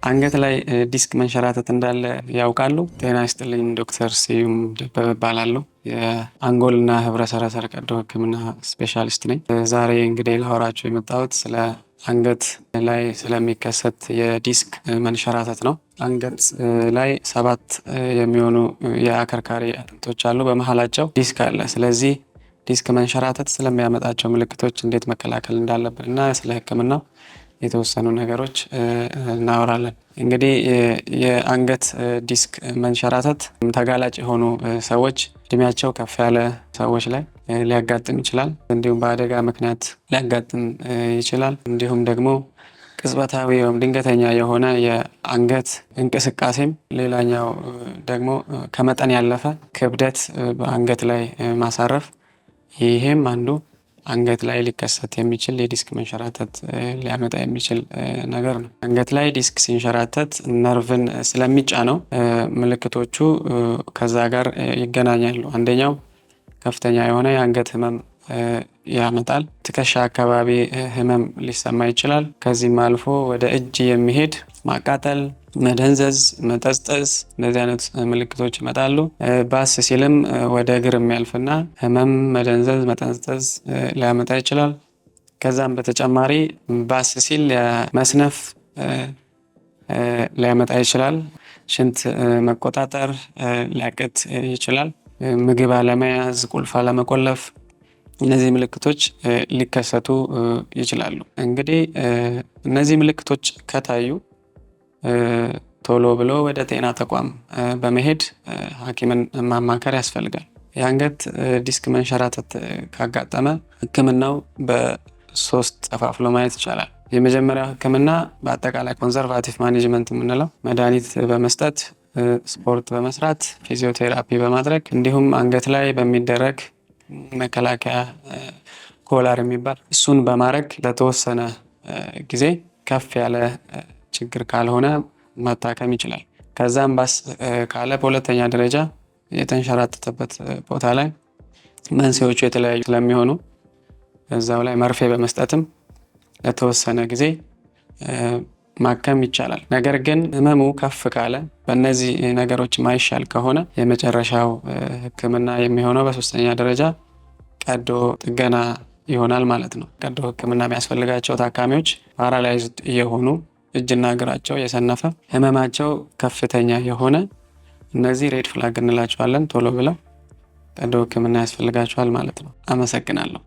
አንገት ላይ ዲስክ መንሸራተት እንዳለ ያውቃሉ? ጤና ይስጥልኝ፣ ዶክተር ስዩም ደበበ እባላለሁ። የአንጎልና ህብረ ሰረሰር ቀዶ ሕክምና ስፔሻሊስት ነኝ። ዛሬ እንግዲህ ላወራችሁ የመጣሁት ስለ አንገት ላይ ስለሚከሰት የዲስክ መንሸራተት ነው። አንገት ላይ 7 የሚሆኑ የአከርካሪ አጥንቶች አሉ። በመሀላቸው ዲስክ አለ። ስለዚህ ዲስክ መንሸራተት ስለሚያመጣቸው ምልክቶች እንዴት መከላከል እንዳለብን እና ስለ ህክምናው የተወሰኑ ነገሮች እናወራለን። እንግዲህ የአንገት ዲስክ መንሸራተት ተጋላጭ የሆኑ ሰዎች፣ እድሜያቸው ከፍ ያለ ሰዎች ላይ ሊያጋጥም ይችላል። እንዲሁም በአደጋ ምክንያት ሊያጋጥም ይችላል። እንዲሁም ደግሞ ቅጽበታዊ ወይም ድንገተኛ የሆነ የአንገት እንቅስቃሴም፣ ሌላኛው ደግሞ ከመጠን ያለፈ ክብደት በአንገት ላይ ማሳረፍ፣ ይሄም አንዱ አንገት ላይ ሊከሰት የሚችል የዲስክ መንሸራተት ሊያመጣ የሚችል ነገር ነው። አንገት ላይ ዲስክ ሲንሸራተት ነርቭን ስለሚጫነው ምልክቶቹ ከዛ ጋር ይገናኛሉ። አንደኛው ከፍተኛ የሆነ የአንገት ህመም ያመጣል። ትከሻ አካባቢ ህመም ሊሰማ ይችላል። ከዚህም አልፎ ወደ እጅ የሚሄድ ማቃጠል፣ መደንዘዝ፣ መጠዝጠዝ፣ እንደዚህ አይነት ምልክቶች ይመጣሉ። ባስ ሲልም ወደ እግር የሚያልፍና ህመም፣ መደንዘዝ፣ መጠዝጠዝ ሊያመጣ ይችላል። ከዛም በተጨማሪ ባስ ሲል መስነፍ ሊያመጣ ይችላል። ሽንት መቆጣጠር ሊያቅት ይችላል። ምግብ አለመያዝ፣ ቁልፍ አለመቆለፍ፣ እነዚህ ምልክቶች ሊከሰቱ ይችላሉ። እንግዲህ እነዚህ ምልክቶች ከታዩ ቶሎ ብሎ ወደ ጤና ተቋም በመሄድ ሐኪምን ማማከር ያስፈልጋል። የአንገት ዲስክ መንሸራተት ካጋጠመ ህክምናው በ3 ከፋፍሎ ማየት ይቻላል። የመጀመሪያው ህክምና በአጠቃላይ ኮንዘርቫቲቭ ማኔጅመንት የምንለው መድኃኒት በመስጠት፣ ስፖርት በመስራት፣ ፊዚዮቴራፒ በማድረግ እንዲሁም አንገት ላይ በሚደረግ መከላከያ ኮላር የሚባል እሱን በማድረግ ለተወሰነ ጊዜ ከፍ ያለ ችግር ካልሆነ መታከም ይችላል። ከዛም ባስ ካለ በሁለተኛ ደረጃ የተንሸራተተበት ቦታ ላይ መንስኤዎቹ የተለያዩ ስለሚሆኑ እዛው ላይ መርፌ በመስጠትም ለተወሰነ ጊዜ ማከም ይቻላል። ነገር ግን ህመሙ ከፍ ካለ፣ በእነዚህ ነገሮች ማይሻል ከሆነ የመጨረሻው ህክምና የሚሆነው በ3ኛ ደረጃ ቀዶ ጥገና ይሆናል ማለት ነው። ቀዶ ህክምና የሚያስፈልጋቸው ታካሚዎች ፓራላይዝድ የሆኑ፣ እጅና እግራቸው የሰነፈ፣ ህመማቸው ከፍተኛ የሆነ፣ እነዚህ ሬድ ፍላግ እንላቸዋለን። ቶሎ ብለው ቀዶ ህክምና ያስፈልጋቸዋል ማለት ነው። አመሰግናለሁ።